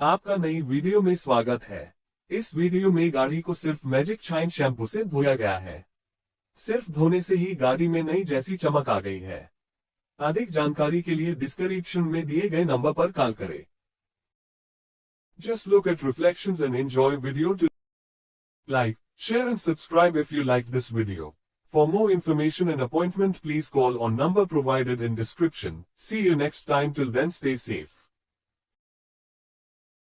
आपका नई वीडियो में स्वागत है। इस वीडियो में गाड़ी को सिर्फ मैजिक शाइन शैम्पू से धोया गया है। सिर्फ धोने से ही गाड़ी में नई जैसी चमक आ गई है। अधिक जानकारी के लिए डिस्क्रिप्शन में दिए गए नंबर पर कॉल करें। Just look at reflections and enjoy video to like, share and subscribe if you like this video. For more information and appointment please call on number provided in description. See you next time, till then stay safe.